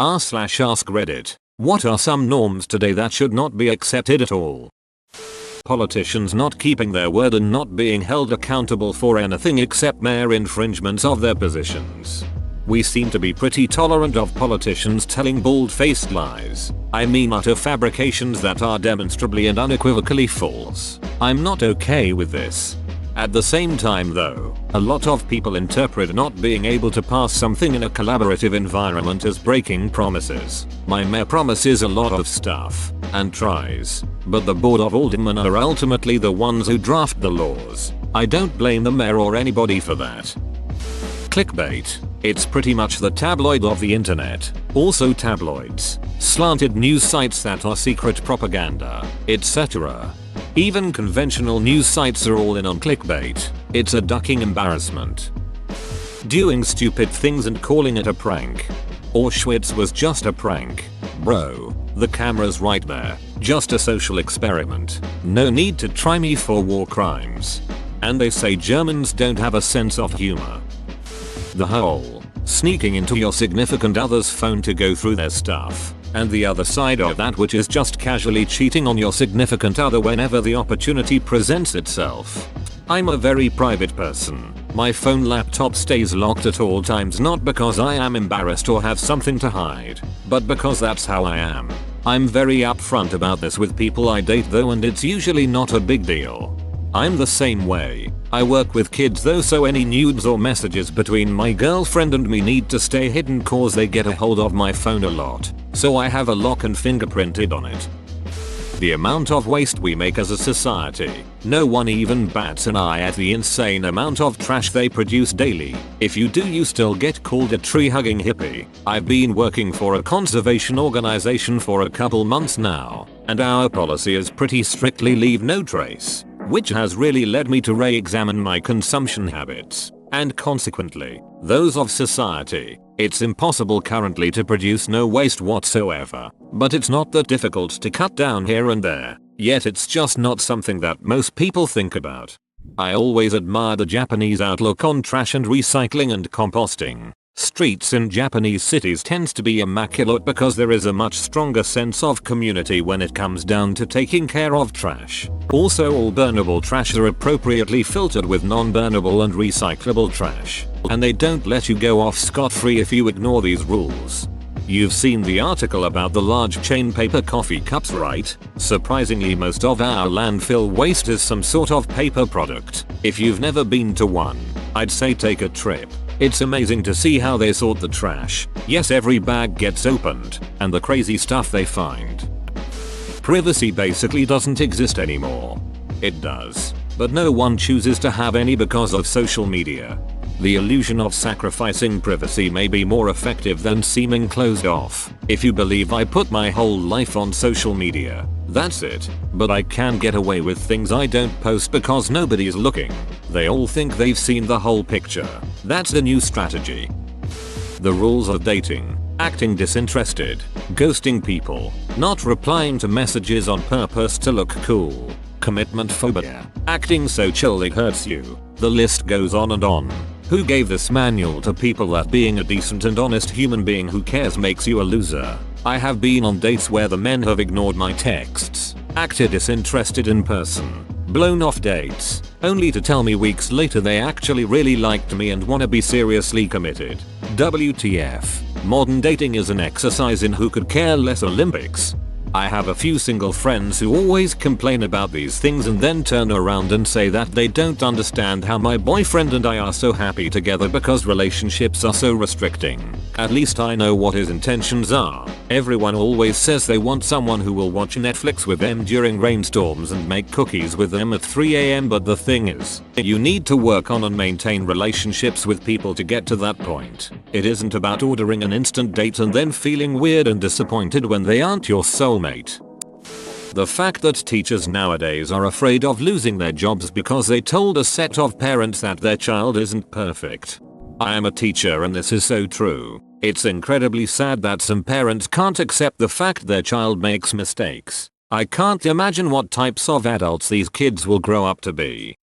r/ask Reddit. What are some norms today that should not be accepted at all? Politicians not keeping their word and not being held accountable for anything except mere infringements of their positions. We seem to be pretty tolerant of politicians telling bald-faced lies. I mean utter fabrications that are demonstrably and unequivocally false. I'm not okay with this. At the same time though, a lot of people interpret not being able to pass something in a collaborative environment as breaking promises. My mayor promises a lot of stuff and tries, but the board of aldermen are ultimately the ones who draft the laws. I don't blame the mayor or anybody for that. Clickbait. It's pretty much the tabloid of the internet. Also tabloids, slanted news sites that are secret propaganda, etc. Even conventional news sites are all in on clickbait. It's a ducking embarrassment. Doing stupid things and calling it a prank. Auschwitz was just a prank. Bro, the camera's right there. Just a social experiment. No need to try me for war crimes. And they say Germans don't have a sense of humor. The whole sneaking into your significant other's phone to go through their stuff. And the other side of that, which is just casually cheating on your significant other whenever the opportunity presents itself. I'm a very private person. My phone laptop stays locked at all times, not because I am embarrassed or have something to hide, but because that's how I am. I'm very upfront about this with people I date though, and it's usually not a big deal. I'm the same way. I work with kids though, so any nudes or messages between my girlfriend and me need to stay hidden cause they get a hold of my phone a lot. So I have a lock and fingerprinted on it. The amount of waste we make as a society. No one even bats an eye at the insane amount of trash they produce daily. If you do, you still get called a tree-hugging hippie. I've been working for a conservation organization for a couple months now, and our policy is pretty strictly leave no trace, which has really led me to re-examine my consumption habits, and consequently, those of society. It's impossible currently to produce no waste whatsoever, but it's not that difficult to cut down here and there, yet it's just not something that most people think about. I always admire the Japanese outlook on trash and recycling and composting. Streets in Japanese cities tends to be immaculate because there is a much stronger sense of community when it comes down to taking care of trash. Also, all burnable trash are appropriately filtered with non-burnable and recyclable trash, and they don't let you go off scot-free if you ignore these rules. You've seen the article about the large chain paper coffee cups, right? Surprisingly, most of our landfill waste is some sort of paper product. If you've never been to one, I'd say take a trip. It's amazing to see how they sort the trash. Yes, every bag gets opened, and the crazy stuff they find. Privacy basically doesn't exist anymore. It does, but no one chooses to have any because of social media. The illusion of sacrificing privacy may be more effective than seeming closed off. If you believe I put my whole life on social media, that's it. But I can get away with things I don't post because nobody's looking. They all think they've seen the whole picture. That's the new strategy. The rules of dating. Acting disinterested. Ghosting people. Not replying to messages on purpose to look cool. Commitment phobia. Acting so chill it hurts you. The list goes on and on. Who gave this manual to people that being a decent and honest human being who cares makes you a loser? I have been on dates where the men have ignored my texts, acted disinterested in person, blown off dates, only to tell me weeks later they actually really liked me and wanna be seriously committed. WTF. Modern dating is an exercise in who could care less Olympics. I have a few single friends who always complain about these things and then turn around and say that they don't understand how my boyfriend and I are so happy together because relationships are so restricting. At least I know what his intentions are. Everyone always says they want someone who will watch Netflix with them during rainstorms and make cookies with them at 3 AM, but the thing is, you need to work on and maintain relationships with people to get to that point. It isn't about ordering an instant date and then feeling weird and disappointed when they aren't your soulmate. The fact that teachers nowadays are afraid of losing their jobs because they told a set of parents that their child isn't perfect. I am a teacher and this is so true. It's incredibly sad that some parents can't accept the fact their child makes mistakes. I can't imagine what types of adults these kids will grow up to be.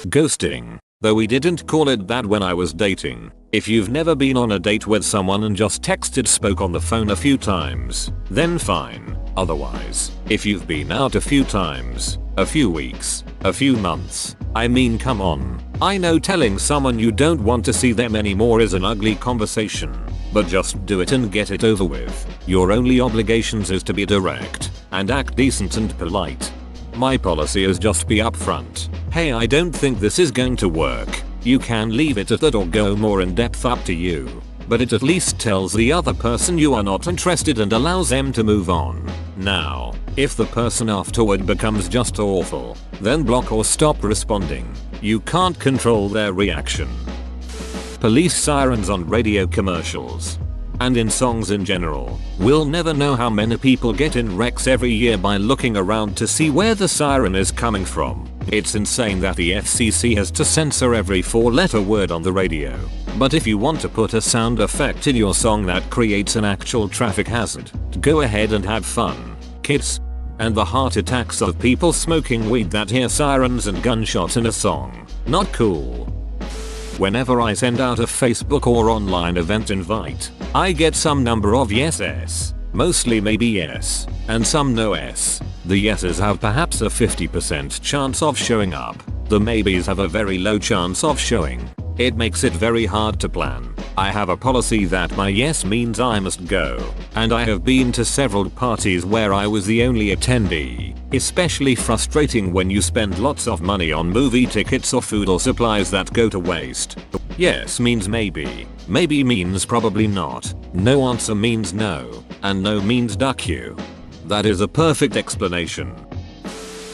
Ghosting. Though we didn't call it that when I was dating. If you've never been on a date with someone and just spoke on the phone a few times, then fine. Otherwise, if you've been out a few times, a few weeks, a few months, I mean come on. I know telling someone you don't want to see them anymore is an ugly conversation, but just do it and get it over with. Your only obligations is to be direct and act decent and polite. My policy is just be upfront. Hey, I don't think this is going to work. You can leave it at that or go more in depth, up to you. But it at least tells the other person you are not interested and allows them to move on. Now, if the person afterward becomes just awful, then block or stop responding. You can't control their reaction. Police sirens on radio commercials and in songs in general. We'll never know how many people get in wrecks every year by looking around to see where the siren is coming from. It's insane that the FCC has to censor every 4-letter word on the radio. But if you want to put a sound effect in your song that creates an actual traffic hazard, go ahead and have fun, kids. And the heart attacks of people smoking weed that hear sirens and gunshots in a song. Not cool. Whenever I send out a Facebook or online event invite, I get some number of yeses, mostly maybe yes, and some no-s. The yeses have perhaps a 50% chance of showing up. The maybes have a very low chance of showing. It makes it very hard to plan. I have a policy that my yes means I must go, and I have been to several parties where I was the only attendee. Especially frustrating when you spend lots of money on movie tickets or food or supplies that go to waste. Yes means maybe. Maybe means probably not. No answer means no. And no means duck you. That is a perfect explanation.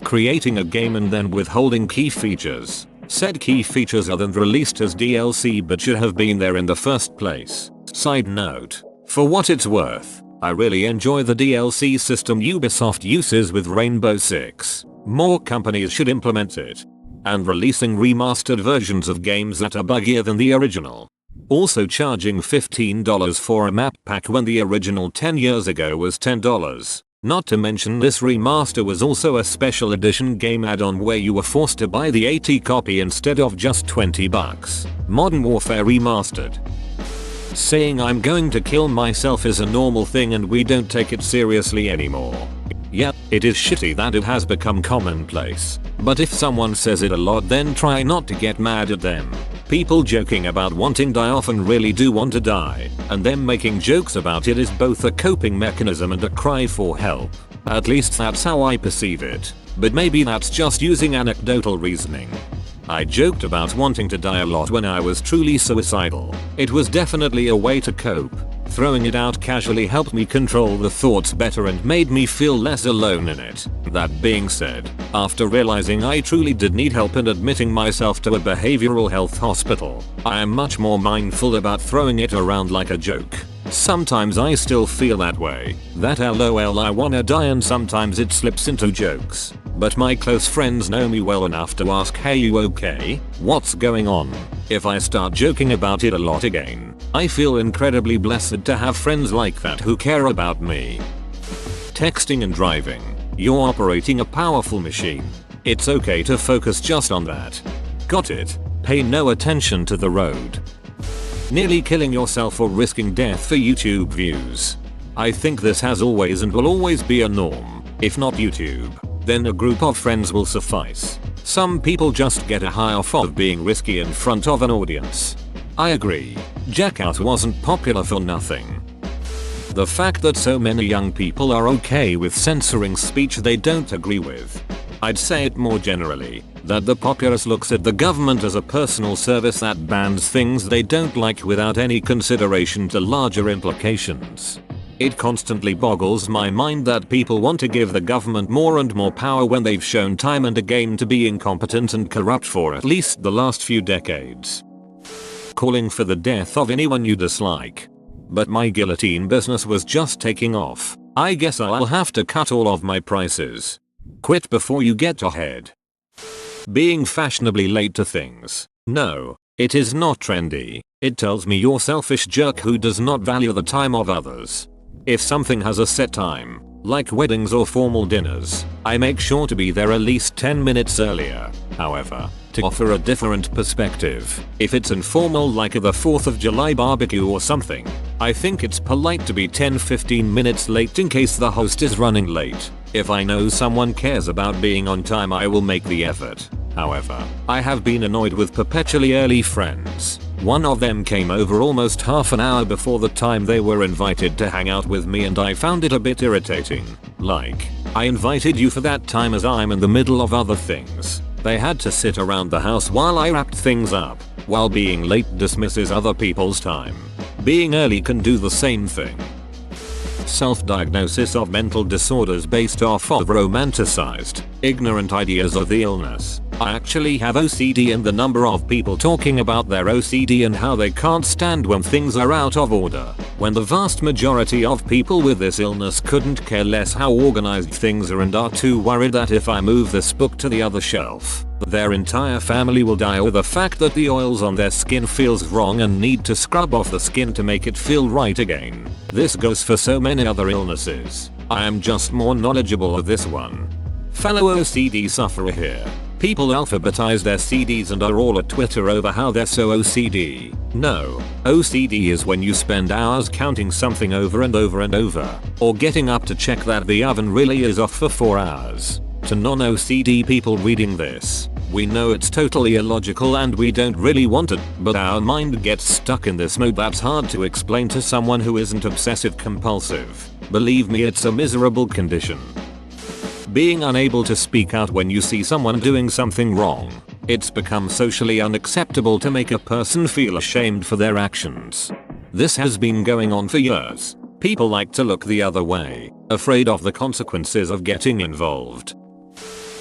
Creating a game and then withholding key features. Said key features are then released as DLC but should have been there in the first place. Side note. For what it's worth, I really enjoy the DLC system Ubisoft uses with Rainbow Six. More companies should implement it. And releasing remastered versions of games that are buggier than the original. Also charging $15 for a map pack when the original 10 years ago was $10. Not to mention this remaster was also a special edition game add-on where you were forced to buy the 80 copy instead of just $20. Modern Warfare Remastered. Saying I'm going to kill myself is a normal thing and we don't take it seriously anymore. Yep, it is shitty that it has become commonplace. But if someone says it a lot then try not to get mad at them. People joking about wanting die often really do want to die, and them making jokes about it is both a coping mechanism and a cry for help. At least that's how I perceive it. But maybe that's just using anecdotal reasoning. I joked about wanting to die a lot when I was truly suicidal. It was definitely a way to cope. Throwing it out casually helped me control the thoughts better and made me feel less alone in it. That being said, after realizing I truly did need help and admitting myself to a behavioral health hospital, I am much more mindful about throwing it around like a joke. Sometimes I still feel that way, that lol I wanna die, and sometimes it slips into jokes. But my close friends know me well enough to ask, hey, you okay? What's going on? If I start joking about it a lot again, I feel incredibly blessed to have friends like that who care about me. Texting and driving. You're operating a powerful machine. It's okay to focus just on that. Got it? Pay no attention to the road. Nearly killing yourself or risking death for YouTube views. I think this has always and will always be a norm. If not YouTube, then a group of friends will suffice. Some people just get a high off of being risky in front of an audience. I agree. Jackass wasn't popular for nothing. The fact that so many young people are okay with censoring speech they don't agree with. I'd say it more generally, that the populace looks at the government as a personal service that bans things they don't like without any consideration to larger implications. It constantly boggles my mind that people want to give the government more and more power when they've shown time and again to be incompetent and corrupt for at least the last few decades. Calling for the death of anyone you dislike. But my guillotine business was just taking off. I guess I'll have to cut all of my prices. Quit before you get ahead. Being fashionably late to things. No, it is not trendy. It tells me you're selfish jerk who does not value the time of others. If something has a set time, Like weddings or formal dinners, I make sure to be there at least 10 minutes earlier. However, to offer a different perspective, if it's informal like the 4th of July barbecue or something, I think it's polite to be 10-15 minutes late in case the host is running late. If I know someone cares about being on time, I will make the effort. However, I have been annoyed with perpetually early friends. One of them came over almost half an hour before the time they were invited to hang out with me, and I found it a bit irritating. Like, I invited you for that time as I'm in the middle of other things. They had to sit around the house while I wrapped things up, while being late dismisses other people's time. Being early can do the same thing. Self-diagnosis of mental disorders based off of romanticized, ignorant ideas of the illness. I actually have OCD, and the number of people talking about their OCD and how they can't stand when things are out of order, when the vast majority of people with this illness couldn't care less how organized things are and are too worried that if I move this book to the other shelf, their entire family will die, or the fact that the oils on their skin feels wrong and need to scrub off the skin to make it feel right again. This goes for so many other illnesses. I am just more knowledgeable of this one. Fellow OCD sufferer here. People alphabetize their CDs and are all at Twitter over how they're so OCD. No, OCD is when you spend hours counting something over and over and over, or getting up to check that the oven really is off for 4 hours. To non-OCD people reading this, we know it's totally illogical and we don't really want it, but our mind gets stuck in this mode that's hard to explain to someone who isn't obsessive compulsive. Believe me, it's a miserable condition. Being unable to speak out when you see someone doing something wrong. It's become socially unacceptable to make a person feel ashamed for their actions. This has been going on for years. People like to look the other way, afraid of the consequences of getting involved.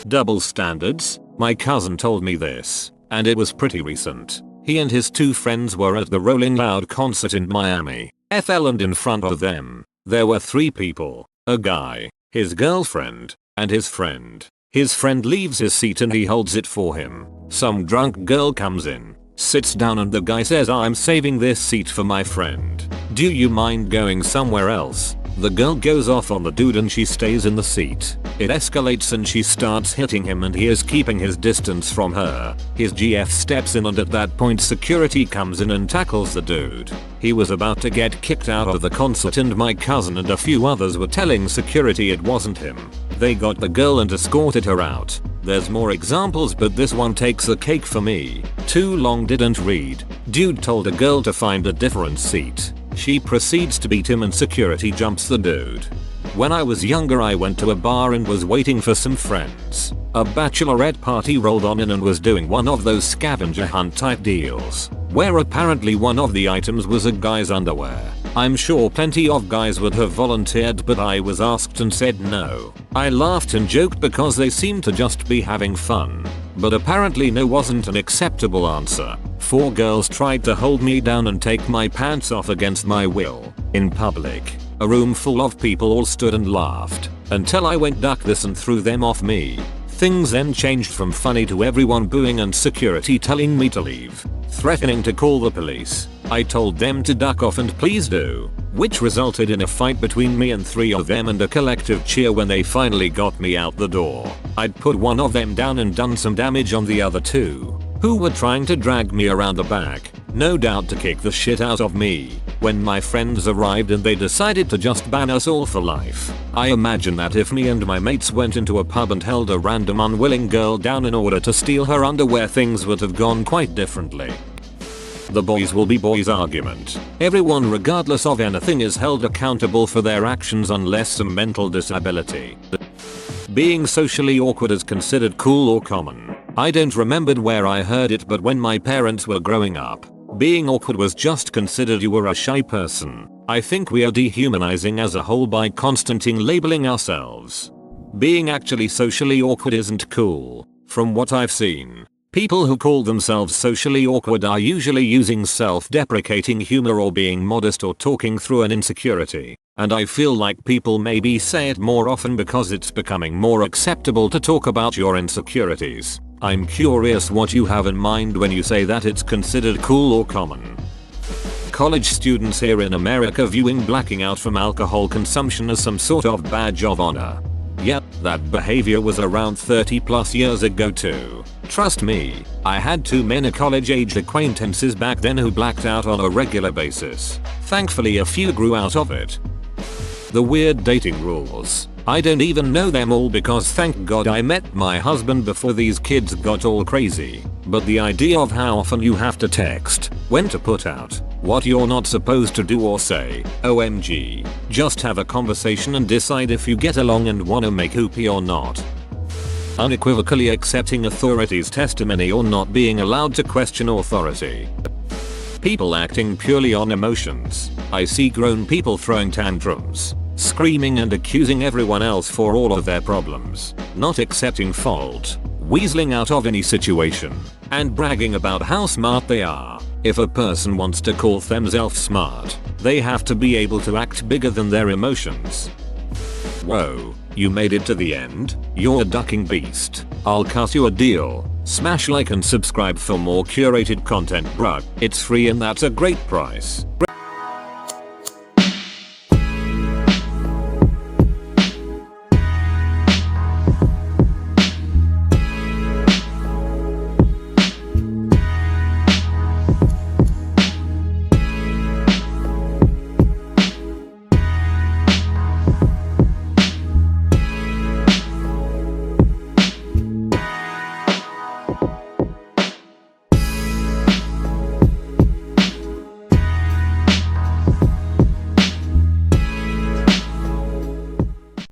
Double standards? My cousin told me this, and it was pretty recent. He and his 2 friends were at the Rolling Loud concert in Miami, FL, and in front of them, there were 3 people, a guy, his girlfriend, and his friend. His friend leaves his seat and he holds it for him. Some drunk girl comes in, sits down, and the guy says, "I'm saving this seat for my friend. Do you mind going somewhere else?" The girl goes off on the dude and she stays in the seat. It escalates and she starts hitting him, and he is keeping his distance from her. His GF steps in, and at that point security comes in and tackles the dude. He was about to get kicked out of the concert, and my cousin and a few others were telling security it wasn't him. They got the girl and escorted her out. There's more examples, but this one takes the cake for me. Too long, didn't read. Dude told a girl to find a different seat. She proceeds to beat him and security jumps the dude. When I was younger, I went to a bar and was waiting for some friends. A bachelorette party rolled on in and was doing one of those scavenger hunt type deals, where apparently one of the items was a guy's underwear. I'm sure plenty of guys would have volunteered, but I was asked and said no. I laughed and joked because they seemed to just be having fun. But apparently no wasn't an acceptable answer. 4 girls tried to hold me down and take my pants off against my will. In public, a room full of people all stood and laughed, until I went duck this and threw them off me. Things then changed from funny to everyone booing and security telling me to leave, threatening to call the police. I told them to duck off and please do, which resulted in a fight between me and 3 of them and a collective cheer when they finally got me out the door. I'd put one of them down and done some damage on the other 2, who were trying to drag me around the back, no doubt to kick the shit out of me, when my friends arrived and they decided to just ban us all for life. I imagine that if me and my mates went into a pub and held a random unwilling girl down in order to steal her underwear, things would have gone quite differently. The boys will be boys argument. Everyone, regardless of anything, is held accountable for their actions unless some mental disability. Being socially awkward is considered cool or common. I don't remember where I heard it, but when my parents were growing up, being awkward was just considered you were a shy person. I think we are dehumanizing as a whole by constantly labeling ourselves. Being actually socially awkward isn't cool. From what I've seen, people who call themselves socially awkward are usually using self-deprecating humor or being modest or talking through an insecurity. And I feel like people maybe say it more often because it's becoming more acceptable to talk about your insecurities. I'm curious what you have in mind when you say that it's considered cool or common. College students here in America viewing blacking out from alcohol consumption as some sort of badge of honor. Yep, that behavior was around 30 plus years ago too. Trust me, I had too many college-age acquaintances back then who blacked out on a regular basis. Thankfully a few grew out of it. The weird dating rules. I don't even know them all because thank God I met my husband before these kids got all crazy. But the idea of how often you have to text, when to put out, what you're not supposed to do or say, OMG. Just have a conversation and decide if you get along and wanna make hoopy or not. Unequivocally accepting authority's testimony or not being allowed to question authority. People acting purely on emotions. I see grown people throwing tantrums, screaming and accusing everyone else for all of their problems, not accepting fault, weaseling out of any situation, and bragging about how smart they are. If a person wants to call themselves smart, they have to be able to act bigger than their emotions. Whoa, you made it to the end? You're a ducking beast. I'll cut you a deal. Smash like and subscribe for more curated content, bruh. It's free and that's a great price.